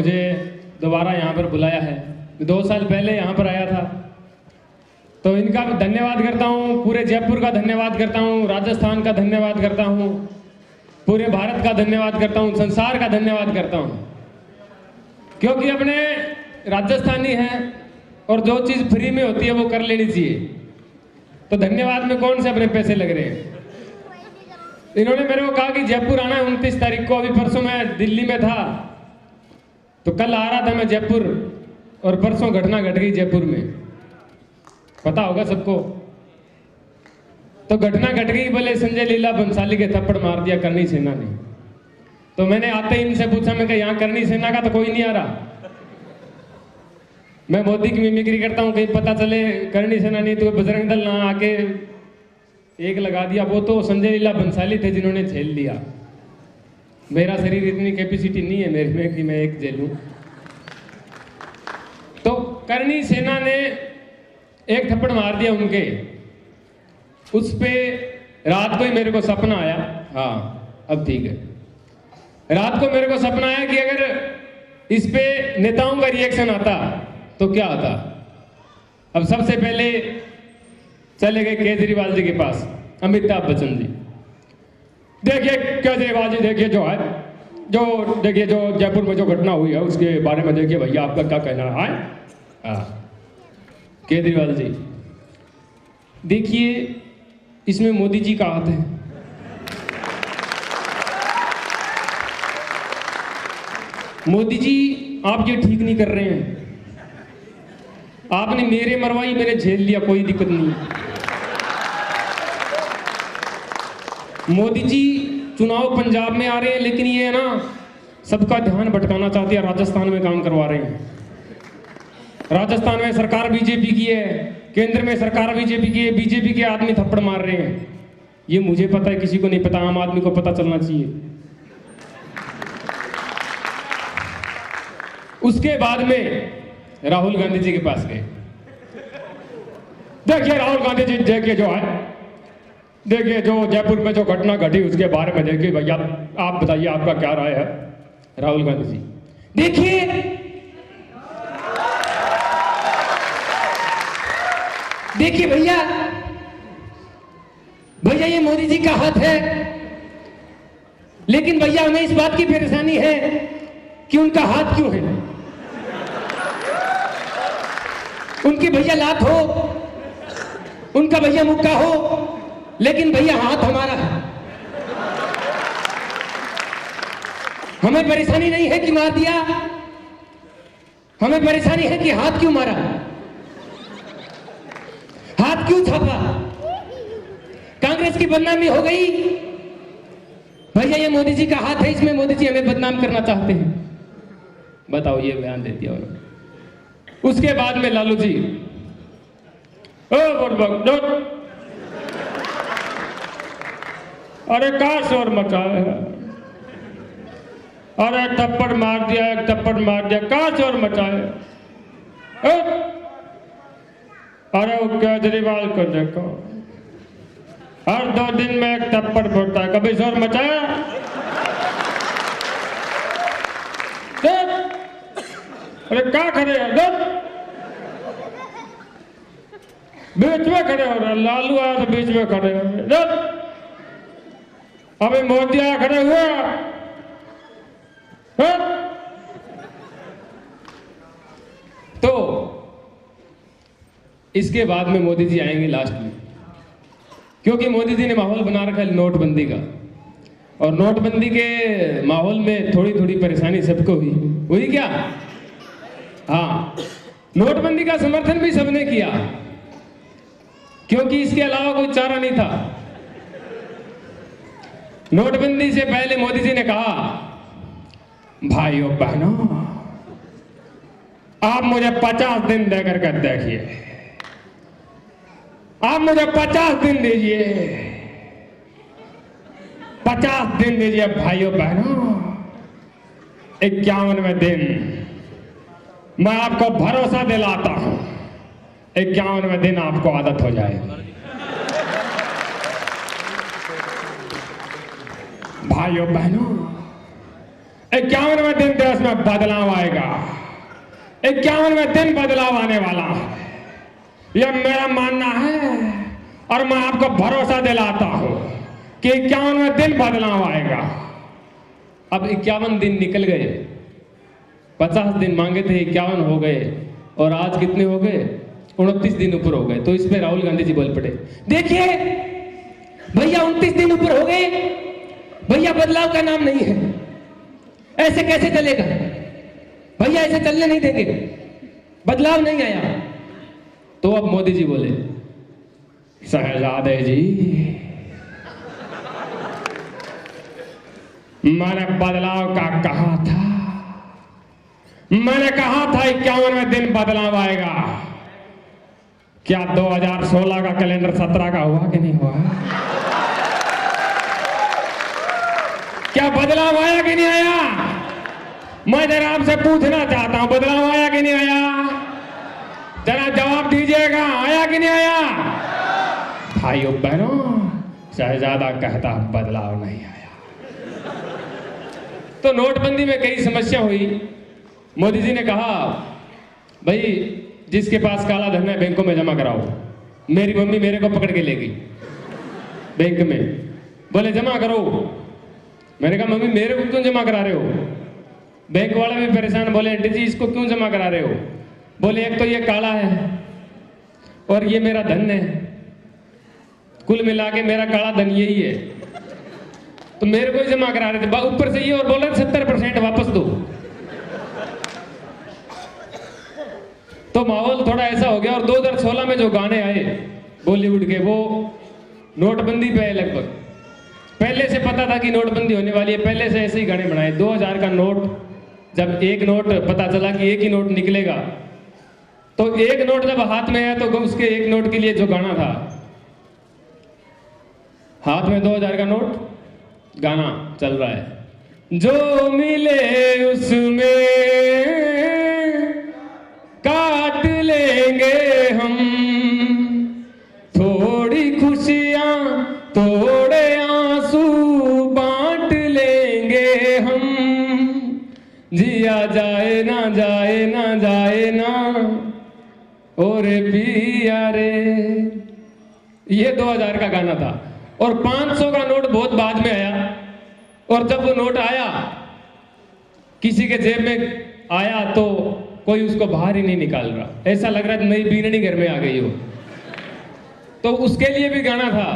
मुझे दोबारा यहाँ पर बुलाया है। 2 साल पहले यहाँ पर आया था, तो इनका भी धन्यवाद करता हूँ, पूरे जयपुर का धन्यवाद करता हूँ, राजस्थान का धन्यवाद करता हूँ, पूरे भारत का धन्यवाद करता हूँ, संसार का धन्यवाद करता हूँ, क्योंकि अपने राजस्थानी हैं और जो चीज़ फ्री में होती है वो कर लेनी चाहिए। तो धन्यवाद में कौन से अपने पैसे लग रहे हैं। इन्होंने मेरे को कहा कि जयपुर आना है 29 तारीख को। अभी परसों मैं दिल्ली में था, तो कल आ रहा था मैं जयपुर, और परसों घटना घट गई जयपुर में, पता होगा सबको। तो घटना घट गई, बोले संजय लीला बंसाली के थप्पड़ मार दिया करणी सेना ने। तो मैंने आते ही इनसे पूछा, मैं यहाँ करणी सेना का तो कोई नहीं आ रहा। मैं मोदी की मिमिक्री करता हूँ, कहीं पता चले करणी सेना नहीं तो बजरंग दल ना आके एक लगा दिया। वो तो संजय लीला बंसाली थे जिन्होंने झेल लिया। मेरा शरीर इतनी कैपेसिटी नहीं है मेरे में कि मैं एक झेलूं। तो करणी सेना ने एक थप्पड़ मार दिया उनके। उस पे रात को ही मेरे को सपना आया। हाँ अब ठीक है। रात को मेरे को सपना आया कि अगर इस पे नेताओं का रिएक्शन आता तो क्या आता। अब सबसे पहले चले गए केजरीवाल जी के पास, अमिताभ बच्चन जी। देखिए केजरीवाल जी, देखिए जो जयपुर में जो घटना हुई है उसके बारे में देखिए भैया, आपका क्या कहना है। केजरीवाल जी, देखिए इसमें मोदी जी का हाथ है। मोदी जी आप ये ठीक नहीं कर रहे हैं। आपने मेरे मरवाई, मैंने झेल लिया, कोई दिक्कत नहीं। मोदी जी चुनाव पंजाब में आ रहे हैं, लेकिन ये है ना सबका ध्यान भटकाना चाहते हैं, राजस्थान में काम करवा रहे हैं। राजस्थान में सरकार बीजेपी की है, केंद्र में सरकार बीजेपी की है, बीजेपी के आदमी थप्पड़ मार रहे हैं। ये मुझे पता है, किसी को नहीं पता, आम आदमी को पता चलना चाहिए। उसके बाद में राहुल गांधी जी के पास गए। देखिए राहुल गांधी जी, देखिए जो है, देखिए जो जयपुर में जो घटना घटी उसके बारे में देखिए भैया, आप बताइए आपका क्या राय है। राहुल गांधी जी, देखिए भैया ये मोदी जी का हाथ है, लेकिन भैया हमें इस बात की परेशानी है कि उनका हाथ क्यों है। उनकी भैया लात हो, उनका भैया मुक्का हो, लेकिन भैया हाथ हमारा है। हमें परेशानी नहीं है कि मार दिया, हमें परेशानी है कि हाथ क्यों मारा, हाथ क्यों छापा। कांग्रेस की बदनामी हो गई। भैया ये मोदी जी का हाथ है, इसमें मोदी जी हमें बदनाम करना चाहते हैं। बताओ, ये बयान दे दिया उन्होंने। उसके बाद में लालू जी, अरे क्या शोर मचा है, अरे थप्पड़ मार दिया, एक थप्पड़ मार दिया, क्या शोर मचा है। अरे वो केजरीवाल को देखो, हर 2 दिन में एक थप्पड़ फोड़ता है, कभी शोर मचाया। अरे क्या खड़े हैं, बीच में खड़े हो रहे। लालू आया तो बीच में खड़े हो रहे। अभी मोदी आया खड़े हुए। तो इसके बाद में मोदी जी आएंगे लास्ट में, क्योंकि मोदी जी ने माहौल बना रखा है नोटबंदी का, और नोटबंदी के माहौल में थोड़ी थोड़ी परेशानी सबको हुई क्या। हाँ, नोटबंदी का समर्थन भी सबने किया, क्योंकि इसके अलावा कोई चारा नहीं था। नोटबंदी से पहले मोदी जी ने कहा, भाइयों बहनों आप मुझे 50 दिन देकर के देखिए, आप मुझे 50 दिन दीजिए, 50 दिन दीजिए भाइयों बहनों। 51वें दिन मैं आपको भरोसा दिलाता हूं, 51वें दिन आपको आदत हो जाएगी। भाइयों बहनों 51वें दिन देश में बदलाव आएगा। 51वें दिन बदलाव आने वाला है, यह मेरा मानना है और मैं आपको भरोसा दिलाता हूं कि 51वें दिन बदलाव आएगा। अब 51 दिन निकल गए, 50 दिन मांगे थे, 51 हो गए और आज कितने हो गए? 29 दिन ऊपर हो गए। तो इस पे राहुल गांधी जी बोल पड़े, देखिए भैया 29 दिन ऊपर हो गए, भैया बदलाव का नाम नहीं है, ऐसे कैसे चलेगा भैया, ऐसे चलने नहीं देंगे, बदलाव नहीं आया। तो अब मोदी जी बोले, शहजादे जी मैंने बदलाव का कहा था, मैंने कहा था 51वें दिन बदलाव आएगा। क्या 2016 का कैलेंडर 17 का हुआ कि नहीं हुआ? क्या बदलाव आया कि नहीं आया? मैं जरा आपसे पूछना चाहता हूं, बदलाव आया कि नहीं आया? जरा जवाब दीजिएगा, आया कि नहीं आया? भाइयों बहनों, शहजादा कहता बदलाव नहीं आया। तो नोटबंदी में कई समस्या हुई। मोदी जी ने कहा, भाई जिसके पास काला धन है बैंकों में जमा कराओ। मेरी मम्मी मेरे को पकड़ के ले गई बैंक में, बोले जमा करो। मैंने कहा मम्मी मेरे को क्यों जमा करा रहे हो? बैंक वाला भी परेशान, बोले आंटी जी इसको क्यों जमा करा रहे हो? बोले एक तो ये काला है और ये मेरा धन है, कुल मिला के मेरा काला धन यही है, तो मेरे को ही जमा करा रहे थे। ऊपर से ये और बोले 70% वापस दो। तो माहौल थोड़ा ऐसा हो गया। और 2016 में जो गाने आए बॉलीवुड के, वो नोटबंदी पे है लगभग। पहले से पता था कि नोटबंदी होने वाली है, पहले से ऐसे ही गाने बनाए। 2000 का नोट, जब एक नोट पता चला कि एक ही नोट निकलेगा, तो एक नोट जब हाथ में आया तो उसके एक नोट के लिए जो गाना था, हाथ में 2000 का नोट, गाना चल रहा है, जो मिले उसमें काट लेंगे हम, थोड़ी खुशियां थोड़े आंसू बांट लेंगे हम, जिया जाए ना जाए ना जाए ना और पिया रे। ये 2000 का गाना था। और 500 का नोट बहुत बाद में आया। और जब वो नोट आया, किसी के जेब में आया तो कोई उसको बाहर ही नहीं निकाल रहा, ऐसा लग रहा है नई बीननी घर में आ गई हो। तो उसके लिए भी गाना था,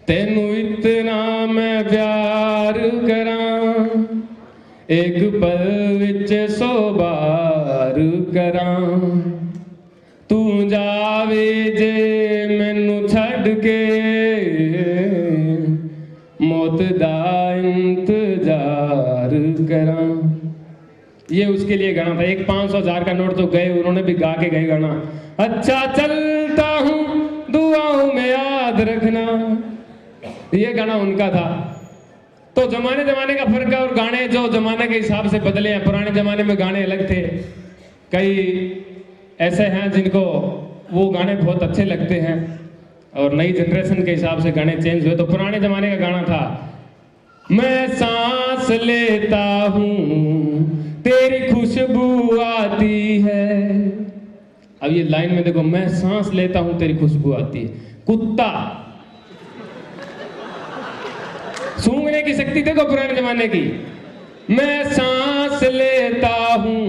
तेनू इतना मैं प्यार करा, एक पल विच 100 बार करा, तू जावे जे मैनू छड़ के, मौत दा इंतजार करा। ये उसके लिए गाना था। एक 500,000 का नोट तो गए, उन्होंने भी गा के गए गाना, अच्छा चलता हूं दुआओं में याद रखना। ये गाना उनका था। तो जमाने जमाने का फर्क है और गाने जो जमाने के हिसाब से बदले हैं। पुराने जमाने में गाने अलग थे, कई ऐसे हैं जिनको वो गाने बहुत अच्छे लगते हैं और नई जनरेशन के हिसाब से गाने चेंज हुए। तो पुराने जमाने का गाना था, मैं सांस लेता हूं तेरी खुशबू आती है। अब ये लाइन में देखो, मैं सांस लेता हूं तेरी खुशबू आती है। कुत्ता सूंघने की शक्ति देखो पुराने जमाने की। मैं सांस लेता हूं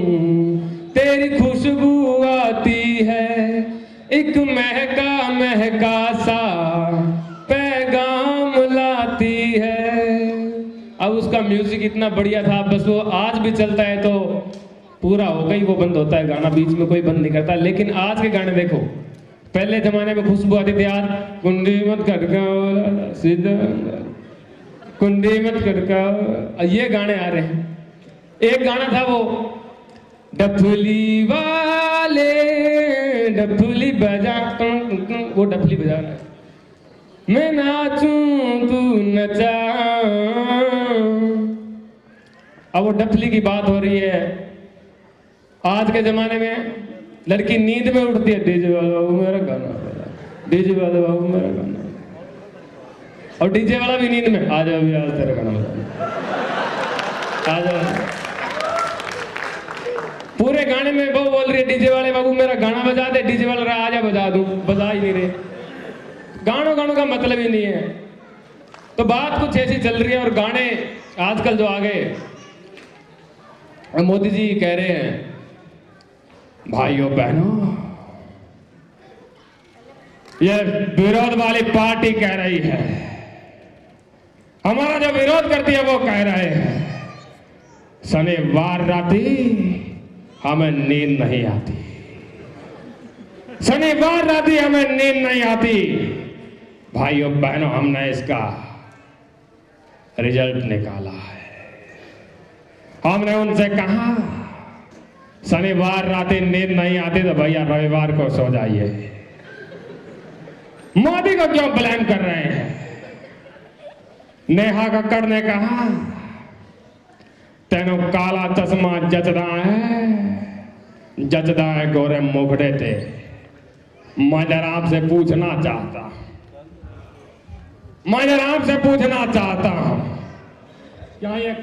तेरी खुशबू आती है, एक महका महका सा पैगाम लाती है। अब उसका म्यूजिक इतना बढ़िया था, बस वो आज भी चलता है तो पूरा हो गई, वो बंद होता है गाना, बीच में कोई बंद नहीं करता। लेकिन आज के गाने देखो, पहले जमाने में खुशबू आती थी, आज कुंडी मत खड़काओ सीधा, कुंडी मत खड़काओ, ये गाने आ रहे हैं। एक गाना था वो, डफली वाले डफली बजा, वो डफली बजा रहा है, मैं नाचूं तू नचा। अब वो डफली की बात हो रही है। आज के जमाने में लड़की नींद में उठती है, डीजे वाला बाबू मेरा गाना, डीजे वाला बाबू मेरा गाना, और डीजे वाला भी नींद में, आ जाओ आज तेरा गाना। पूरे गाने में वो बोल रही है डीजे वाले बाबू मेरा गाना बजा दे, डीजे वाला रहा आजा बजा दूं, बजा ही नहीं रहे। गानों का मतलब ही नहीं है। तो बात कुछ ऐसी चल रही है और गाने आजकल जो आ गए, मोदी जी कह रहे हैं भाइयों बहनों, ये विरोध वाली पार्टी कह रही है, हमारा जो विरोध करती है वो कह रहे हैं शनिवार राती हमें नींद नहीं आती, शनिवार राती हमें नींद नहीं आती। भाइयों बहनों, हमने इसका रिजल्ट निकाला है। हमने उनसे कहा शनिवार राती नींद नहीं आती तो भैया रविवार को सो जाइए। मोदी को क्यों ब्लेम कर रहे हैं? नेहा कक्कड़ ने कहा तेनों काला चश्मा जचदा है गोरे मुखड़े थे। मैं जरा आपसे पूछना चाहता हूं क्या ये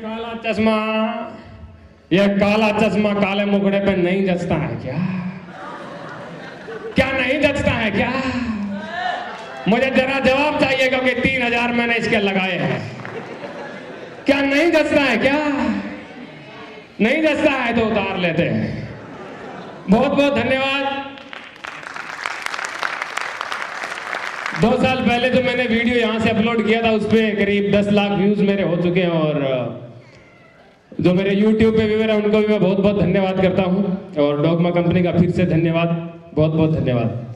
काला चश्मा काले मुखड़े पे नहीं जचता है क्या नहीं जचता है क्या? मुझे जरा जवाब चाहिए क्योंकि 3000 मैंने इसके लगाए हैं। क्या नहीं जचता है क्या? नहीं जचता है तो उतार लेते हैं। बहुत बहुत धन्यवाद। 2 साल पहले जो मैंने वीडियो यहां से अपलोड किया था उस पर करीब 10 लाख व्यूज मेरे हो चुके हैं और जो मेरे YouTube पे व्यूअर है उनको भी मैं बहुत बहुत धन्यवाद करता हूं और डॉगमा कंपनी का फिर से धन्यवाद, बहुत बहुत धन्यवाद।